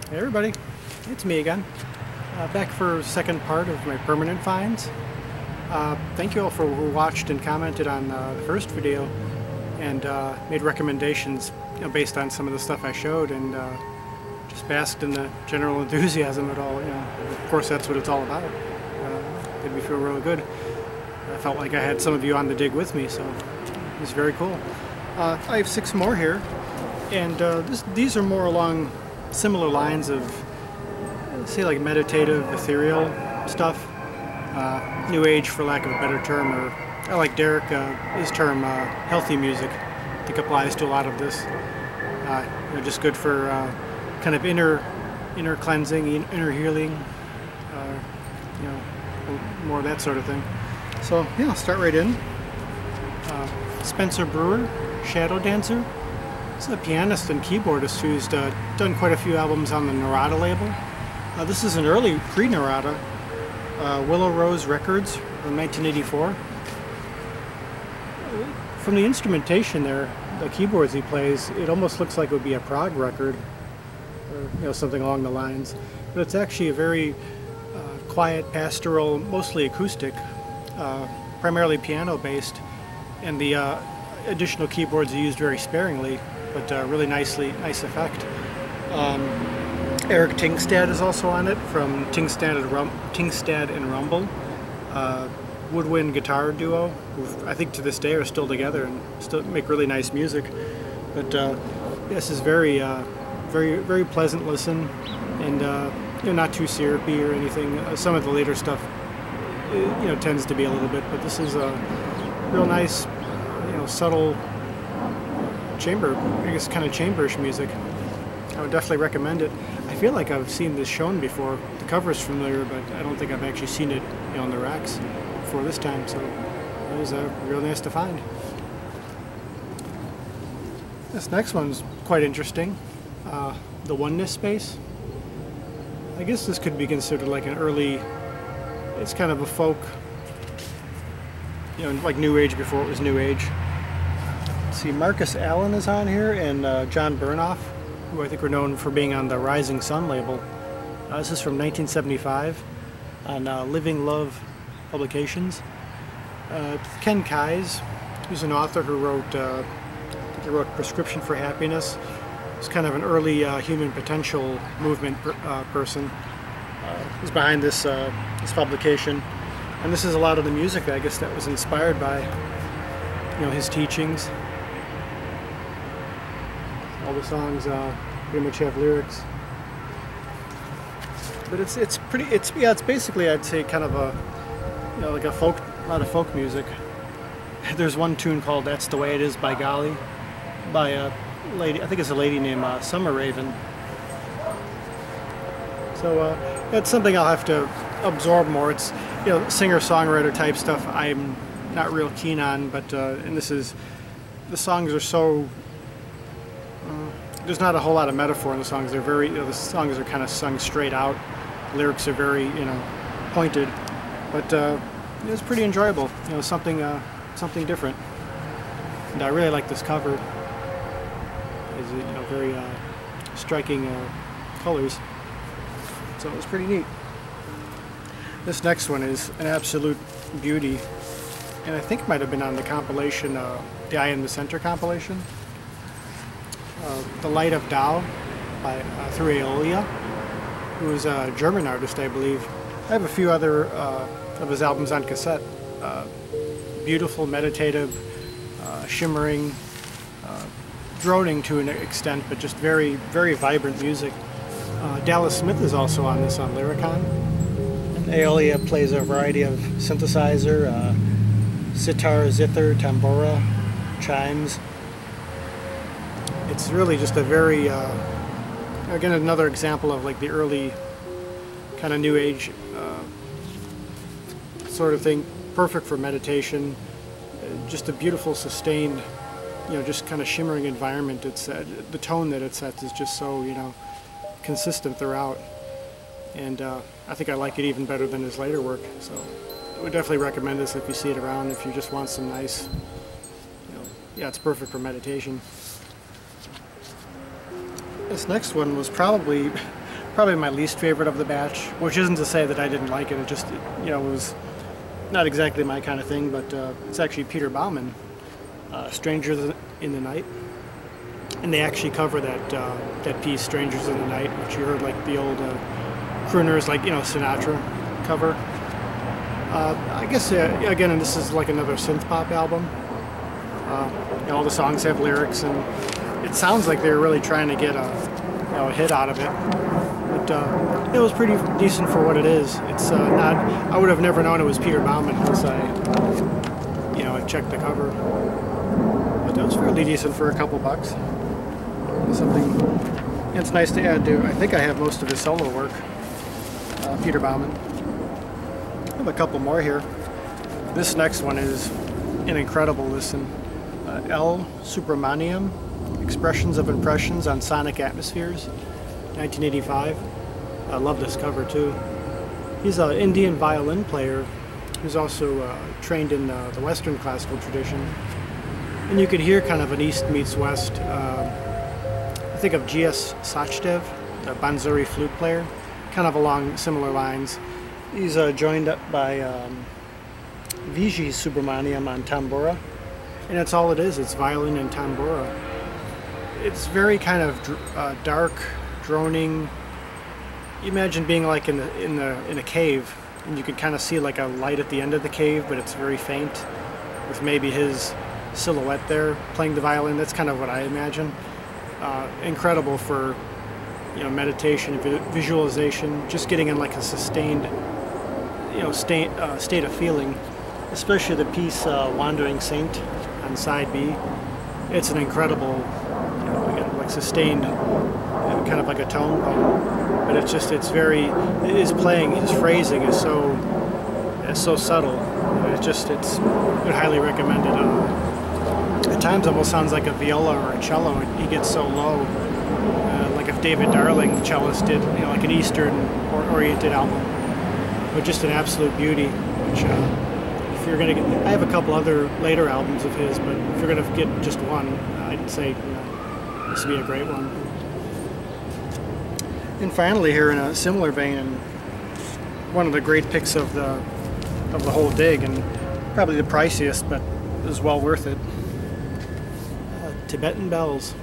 Hey everybody, it's me again. Back for a second part of my permanent finds. Thank you all for who watched and commented on the first video and made recommendations based on some of the stuff I showed, and just basked in the general enthusiasm of it all. Of course that's what it's all about. Made me feel really good. I felt like I had some of you on the dig with me, so it was very cool. I have 6 more here, and these are more along similar lines of, say, like meditative, ethereal stuff. New Age, for lack of a better term, or I like Derek, his term, healthy music. I think applies to a lot of this. Just good for kind of inner cleansing, inner healing, more of that sort of thing. So yeah, I'll start right in. Spencer Brewer, Shadow Dancer. This is a pianist and keyboardist who's done quite a few albums on the Narada label. This is an early pre-Narada, Willow Rose Records from 1984. From the instrumentation there, the keyboards he plays, it almost looks like it would be a prog record, or something along the lines. But it's actually a very quiet, pastoral, mostly acoustic, primarily piano-based, and the additional keyboards are used very sparingly, but really nice effect. Eric Tingstad is also on it, from Tingstad and Rumble, woodwind guitar duo, who I think to this day are still together and still make really nice music. But this is very pleasant listen, and not too syrupy or anything. Some of the later stuff tends to be a little bit, but this is a real nice, subtle chamber, I guess kind of chamberish music. I would definitely recommend it. I feel like I've seen this shown before. The cover is familiar, but I don't think I've actually seen it on the racks before this time, so it was real nice to find. This next one's quite interesting. The Oneness Space. I guess this could be considered like an early, it's kind of a folk, like New Age before it was New Age. Let's see, Marcus Allen is on here, and John Burnoff, who I think were known for being on the Rising Sun label. This is from 1975 on Living Love Publications. Ken Keyes, who's an author who wrote Prescription for Happiness. He's kind of an early human potential movement person. He's behind this publication, and this is a lot of the music, I guess, that was inspired by his teachings. All the songs pretty much have lyrics, but it's basically, I'd say, kind of a like a lot of folk music. There's one tune called "That's the Way It Is" by Golly, by a lady, I think it's a lady named Summer Raven. So that's something I'll have to absorb more. It's singer-songwriter type stuff I'm not real keen on, but and the songs are so. There's not a whole lot of metaphor in the songs. They're very, the songs are kind of sung straight out. Lyrics are very, pointed, but it's pretty enjoyable. Something different. And I really like this cover. It's very striking colors. So it's pretty neat. This next one is an absolute beauty, and I think it might have been on the compilation, the Eye in the Center compilation. The Light of Tao by through Aeolia, who is a German artist, I believe. I have a few other of his albums on cassette. Beautiful, meditative, shimmering, droning to an extent, but just very, very vibrant music. Dallas Smith is also on this on Lyricon. And Aeolia plays a variety of synthesizer, sitar, zither, tambora, chimes. It's really just a very, again, another example of like the early kind of New Age sort of thing, perfect for meditation. Just a beautiful, sustained, just kind of shimmering environment. It's the tone that it sets is just so, consistent throughout. And I think I like it even better than his later work. So I would definitely recommend this if you see it around, if you just want some nice, yeah, it's perfect for meditation. This next one was probably probably my least favorite of the batch, which isn't to say that I didn't like it. It just, you know, it was not exactly my kind of thing, but it's actually Peter Baumann, Strangers in the Night. And they actually cover that piece, Strangers in the Night, which you heard like the old crooners, like, you know, Sinatra cover. I guess, again, and this is like another synth pop album. You know, all the songs have lyrics, and it sounds like they're really trying to get a hit out of it. But it was pretty decent for what it is. It's not. I would have never known it was Peter Baumann once I checked the cover. But it was fairly decent for a couple bucks. Something. It's nice to add to. I think I have most of his solo work. Peter Baumann. I have a couple more here. This next one is an incredible listen. L. Subramaniam, Expressions of Impressions on Sonic Atmospheres, 1985. I love this cover too. He's an Indian violin player who's also trained in the Western classical tradition. And you could hear kind of an East meets West. I think of G.S. Sachdev, the Bansuri flute player, kind of along similar lines. He's joined up by Vijay Subramaniam on tambura, and that's all it is. It's violin and tambura. It's very kind of dark, droning. You imagine being like in a cave, and you could kind of see like a light at the end of the cave, but it's very faint, with maybe his silhouette there playing the violin. That's kind of what I imagine. Incredible for meditation, visualization, just getting in like a sustained state of feeling, especially the piece Wandering Saint on side B. It's an incredible, again, like sustained, kind of like a tone poem, but his playing, his phrasing is so subtle. It's highly recommended. At times almost sounds like a viola or a cello. He gets so low, like if David Darling, the cellist, did like an Eastern oriented album. But just an absolute beauty, which if you're going to get, I have a couple other later albums of his, but if you're going to get just one, I'd say this would be a great one. And finally here in a similar vein, and one of the great picks of the whole dig, and probably the priciest, but it was well worth it. Tibetan Bells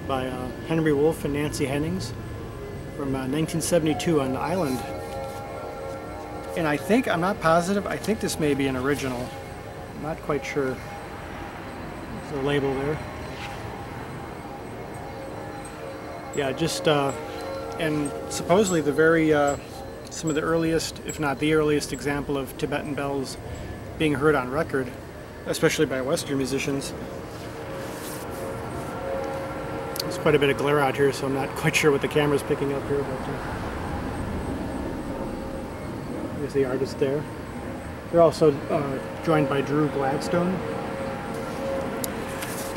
by Henry Wolf and Nancy Hennings from 1972 on the Island. And I'm not positive, I think this may be an original. I'm not quite sure. There's a label there. Yeah, just, and supposedly some of the earliest, if not the earliest example of Tibetan bells being heard on record, especially by Western musicians. There's quite a bit of glare out here, so I'm not quite sure what the camera's picking up here, but there's the artist there. They're also joined by Drew Gladstone.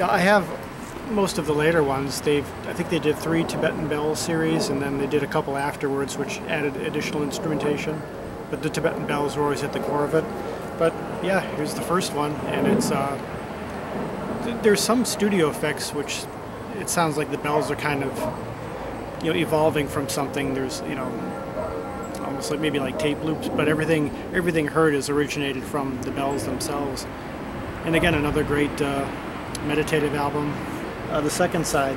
I have most of the later ones. I think they did 3 Tibetan Bells series, and then they did a couple afterwards which added additional instrumentation, but the Tibetan Bells were always at the core of it. But yeah, here's the first one, and it's there's some studio effects which it sounds like the bells are kind of evolving from something. There's almost like maybe like tape loops, but everything heard is originated from the bells themselves. And again, another great meditative album. The second side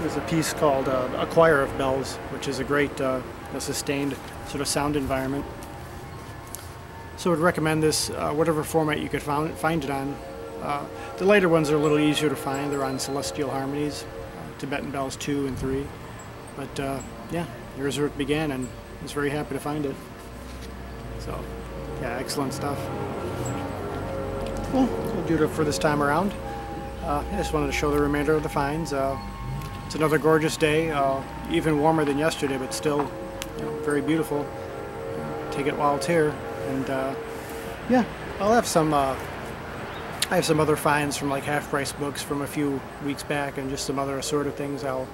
is a piece called A Choir of Bells, which is a great sustained sort of sound environment. So I would recommend this, whatever format you could find it on. The later ones are a little easier to find. They're on Celestial Harmonies, Tibetan Bells 2 and 3. But yeah, here's where it began, and I was very happy to find it. So yeah, excellent stuff. Well, we'll do it for this time around. I just wanted to show the remainder of the finds. It's another gorgeous day, even warmer than yesterday, but still very beautiful. Take it while it's here. And yeah, I'll have some I have some other finds from like half-price books from a few weeks back, and just some other assorted things I'll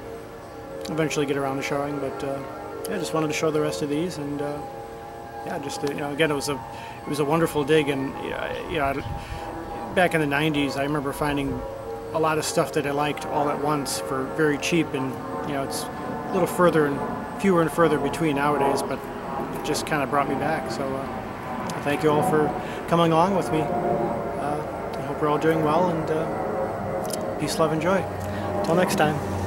eventually get around to showing. But yeah, I just wanted to show the rest of these, and yeah, just again, it was a wonderful dig. And back in the 90s, I remember finding a lot of stuff that I liked all at once for very cheap, and it's a little further and fewer and further between nowadays, but it just kind of brought me back. So thank you all for coming along with me. I hope we're all doing well, and peace, love, and joy. Till next time.